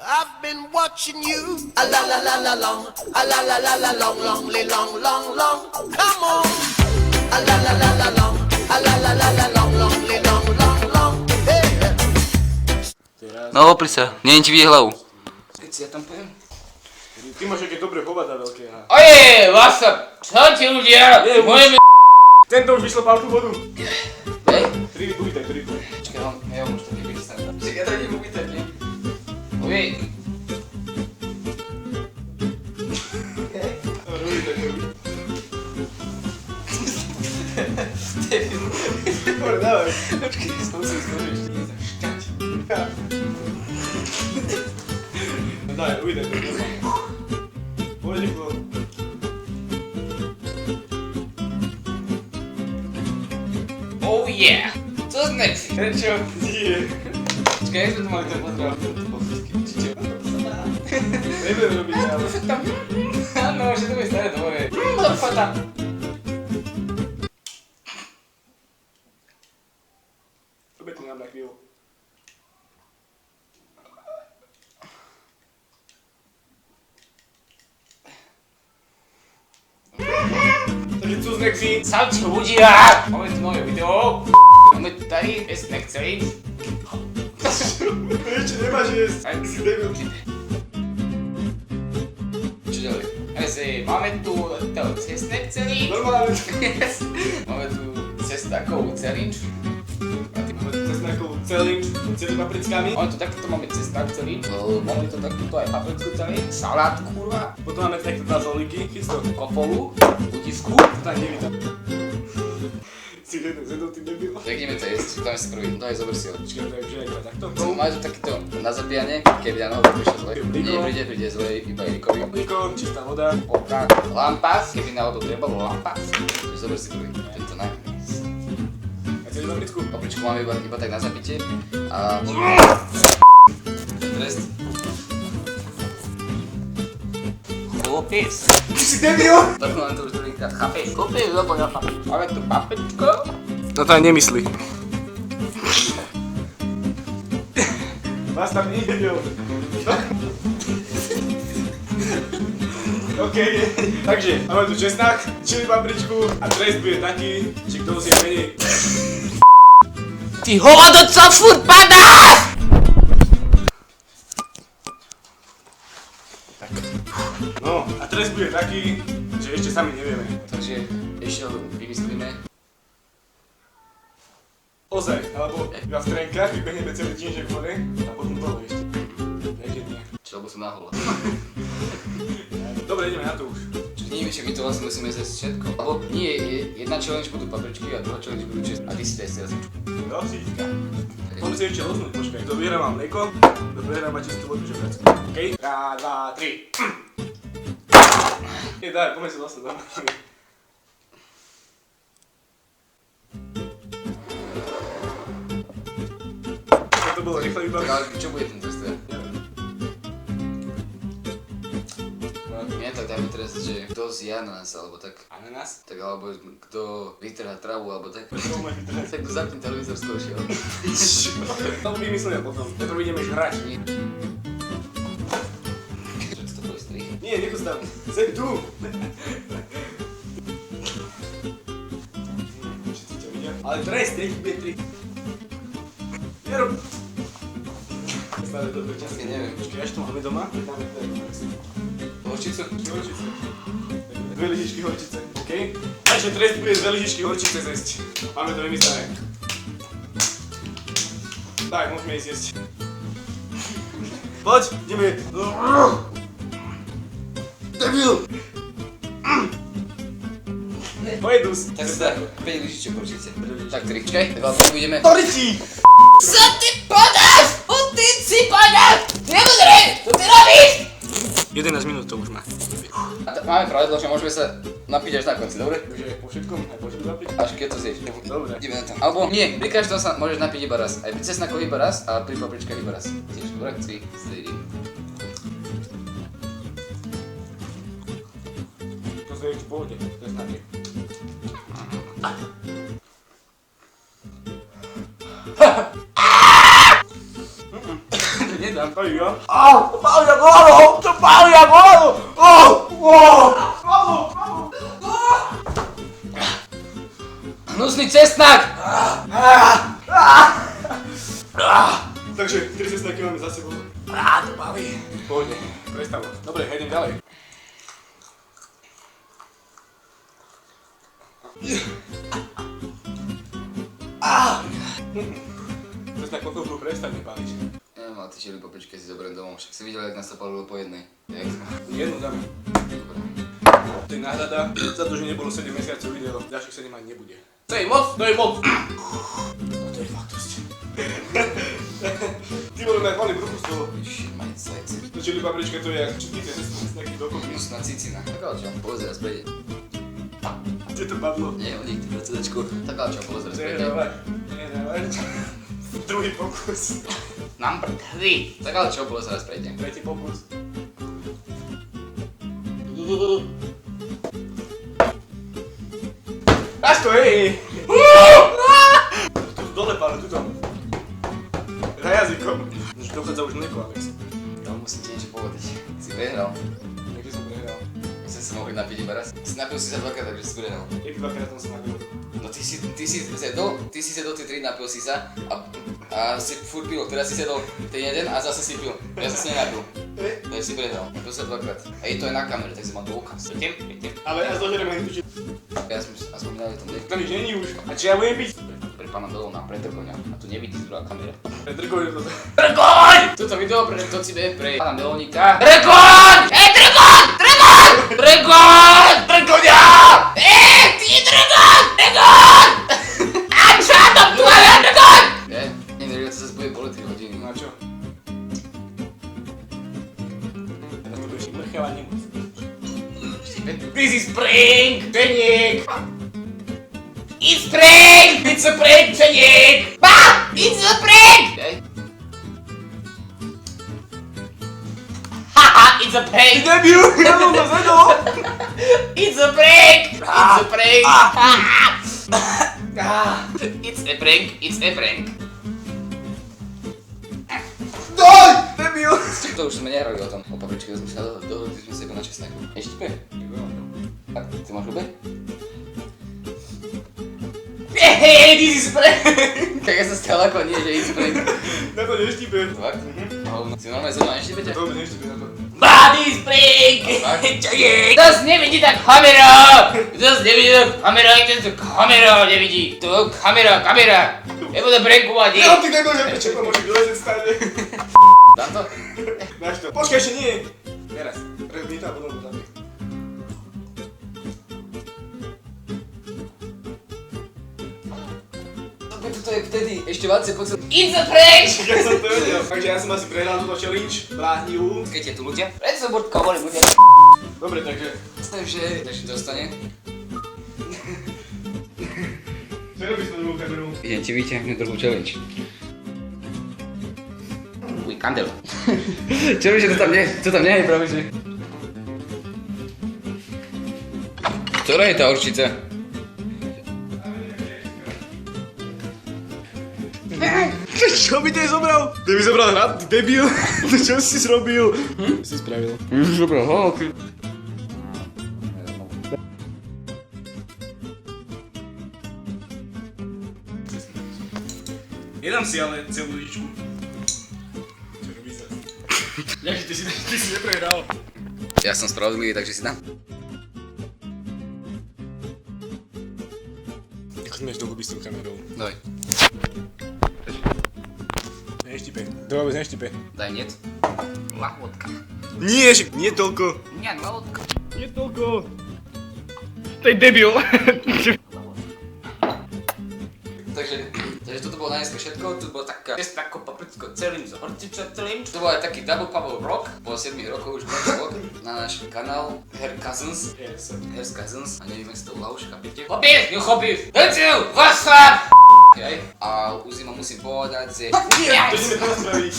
I've been watching you. A la la la la long. A la la la la long, long, long, long, long. Come on. A la la la la long. A la la la la long, long, long, long, long. Hey. No opri sa, nie ti vie hlavu. Keď si ja tam pojem. Ty máš aké dobré chovadá veľké. Oje, Vasa, čo ti ľudia? Moje Tento už vyšlapal tú vodu. Hej? 3 buď, tak 3 buď. Počkaj, ja už to nevystávam. Však ja to idem uvítať, nie? Oje. Dobre, dávaj. Počkaj, som si skôriš. Šťať. No daj, uvidaj to. Poľadníku. Oh yeah! Co next? Čo? Nie. Počkaj, ja sme tu mali ten pozdrav. Či čo? Nebudem robiť, ale... Áno, že to bude stále dobre. Lopata. Robia to nám na chvíľu. Takže co snacksy? Salči ľudia! Máme tu nové video. Máme tu tady snack challenge. Ešte nemáš jesť. Aj Si debil. Čo ďalej? Máme tu snack challenge. Normálne. Máme tu cestákovú challenge. Máme tu cesnákovú challenge s celými paprickami. Máme tu takto máme cesták challenge. Máme tu takto aj paprickú challenge. Salát, kurva. Potom máme takto dva zolníky. Chysto. Kopolu. Utisku. Tak nevítam. Si jednou tým debil. Tak ideme to jesť. Dáme si prvý. Daj, zober si ho. Počkaj, to je už aj takto. Máme tu takýto na zabíjanie, keby na noho prišiel zle. Nie príde zle, iba Erikovi. Niko, čistá voda. Polka, lampas, keby náhodou trebalo lampas. Čiže zober si prvý, tento najviac. A celý papricku? Papričku máme iba tak na zabitie. A... Trest. Chlopec. Ty si debil! Tak máme to už druhýkrát, chápeš? Chlopec, lebo nechápeš. Máme tu papričko. No to aj nemyslí. Vás tam nejedel. OK, takže máme tu česnák, čili papričku a trest bude taký, že kto si je menej. Ty hovado, co furt padá! No a trest bude taký, že ešte sami nevieme. Takže ešte vymyslíme. Ozaj, alebo iba v trenkách vybehneme celý činžek v vode a potom toho ešte. Niekde nie. Čo, lebo som nahol. Dobre, ideme na to už. Nie, že my to vlastne musíme zjesť všetko. Alebo nie, jedna challenge budú papričky a druhá challenge budú česť. A ty si to jesť jazyčku. No, síťka. Poďme si ešte loznúť, počkaj. Kto vyhrá má mlieko, kto vyhrá má čistú vodu žebracku. OK? 1, 2, 3. Daj, poďme si loznúť. To bolo rýchle vybaviť. Ale čo bude ten trest? Nie, tak dáme trest, že kto zje ananas, alebo tak. Ananas? Tak alebo kto vytrhá travu, alebo tak. To môže byť trest. Tak kto zapne televízor skúšil. To vymyslíme potom. Najprv ideme hrať. Čo to boli strich? Nie, nech tam. Sem tu. Všetci ťa vidia. Ale trest, nech bude 3. Nerob. Stále dobrý čas. Ja neviem. Počkej, až to máme doma? Dáme to Horčicu? horčice. 2 lyžičky horčice. OK? Takže trest bude 2 lyžičky horčice zjesť. Máme to vymyslené. Tak, môžeme ísť jesť. Poď, ideme. Debil! Pojedus. Tak sa dá 5 lyžičiek horčice. Tak 3. Čakaj, tak ale ideme. Toriti! Co ty podáš? Ty si podáš! Nemudri! Čo ty robíš? 11 minút to už má. Máme pravidlo, že môžeme sa napiť až na konci, dobre? Takže po všetkom, aj po všetkom napiť? Až keď to zješ. Dobre. Ideme na to. Alebo nie, pri každom sa môžeš napiť iba raz. Aj pri cesnaku iba raz a pri papričkách iba raz. Tiež, dobre? 3, 4. To sa je v pohode, to je snaky. Nedám. Aj ja. To pálí ako hlavo! To pálí ako hlavo! Hnusný cestnak! Takže 3 cestnaky máme za sebou. To pálí. Pohodne, prestavo. Dobre, idem ďalej. Cestnak po chvíľku prestane páliť. Neviem, ale ty čili papričky si zoberiem domov, však si videl, jak nás to palilo po jednej. Jak? Jednu dáme. Dobre. To je náhrada za to, že nebolo 7 mesiacov video. Ďalších 7 ani nebude. To je moc, to je moc. To je fakt dosť. Ty vole, mať malý bruchu z toho. Shit, my insights. To čili paprička, to je jak všetky tie cestnaky dokopy. Hnusná cicina. Tak ale čo, povedz raz prejde. Kde to padlo? Nie, hodík, ty predseda,čku. Tak ale čo, povedz raz prejde. Nehrávaj. Druhý pokus. Number 3. Tak ale čo, povedz raz prejde. Tretí pokus. Až to, hej! Tu dole pále, tuto. Za jazykom. Už dochádza už mlieko, Alex. Ja musím ti niečo povedať. Si prehral. Niekde som prehral. Musím sa mohli napiť iba raz. Napil si sa dvakrát, takže si prehral. Jak dvakrát som sa napil. No ty si sedol tie 3, napil si sa a si furt pil, teraz si sedol ten jeden a zase si pil. Ja som sa nenapil. Takže si prehral. Napil sa dvakrát. A je to aj na kamere, tak si mal dôkaz. Idem. Ale ja zožerem aj tu, Ja som spomínal, že to nie. to nič není už. A či ja budem piť? Pre pána dolov na pretrkoňa. A tu nevidíš druhá kamera. Predrkoň to. Trkoň! Toto video pre to si bude pre pána Melonika. Trkoň! Trkoň! Trkoň! Trkoň! Trkoňa! Ty trkoň! Trkoň! A čo to tvoje trkoň? Neviem, to zase bude boli 3 hodiny. No a čo? Teraz to budeš mrchela nemoc. This is prank! Čeník! It's prank! It's a prank, Čeník! Ba! It's a prank! Haha, it's a prank! Debil! Ja som to zvedol! It's a prank! It's a prank! It's a prank! It's a prank! Doj! Debil! To už sme nehrali o tom, o papričke, sme sa dohodli sme sa iba na česnaku. Ešte pe? Tak, ty máš ľube? Hehehe, this is prank! Tak ja sa stalo ako nie, že it's prank. Na to neštípe. Fakt? Si normálne zrovna neštipete? To vôbec neštípe na to. Ba, this is prank! Čakaj! To nevidí tá kamera! To nevidí tá kamera, to kamera nevidí. To kamera! Nebude prankovať, nie? Ja, ty debil, že prečo môže vylezieť stále. Dám to? Dáš to. Počkaj, ešte nie. Teraz. Prezbí to a potom to dáme. To je vtedy, ešte viacej pocit. It's a prank! Ja som to vedel. Takže ja som asi prehral túto challenge. Bláhnivú. Keď je tu ľudia? Prečo som bordka hovorím ľudia? Dobre, takže. Takže to ostane. Čo robíš s novou kamerou? Idem ti vyťahnuť druhú challenge. Uj, kandel. Čo robíš, že to tam nie je práve, že? Ktorá je tá určica? Čo by tej zobral? Ty by zobral hrad, ty debil. Čo si zrobil? Si spravil. Dobre, ok. Nedám si ale celú ličku. Čo robíš sa? Jakže ty si neprehral. Ja som spravodlivý, takže si dám. Ako si máš dlho byť s tou kamerou? Daj. Neštipe. To vôbec neštipe. Daj, niet. Lahodka. Nie, nie toľko. Nie, lahodka. Nie toľko. To je debil. Takže toto bolo na dneska všetko, tu bolo taká cestnako papricko celým z hortiča celým. To bol aj taký double bubble vlog, po 7 rokov už bol vlog na náš kanál Hair Cousins. Hair Cousins, a neviem, jestli to už chápete. Chopíš, nechopíš, Hecil, WhatsApp! Hej, a už ma musím povedať, že... Nie, to ideme teraz spraviť.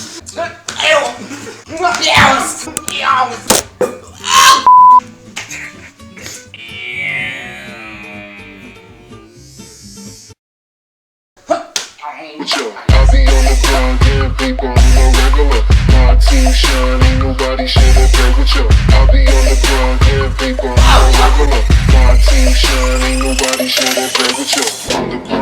I be on the ground, getting paper, I'm a regular. My nobody should've played with you. I be on the ground, getting paper, I'm a regular. My team shine, ain't nobody should've played with you. On the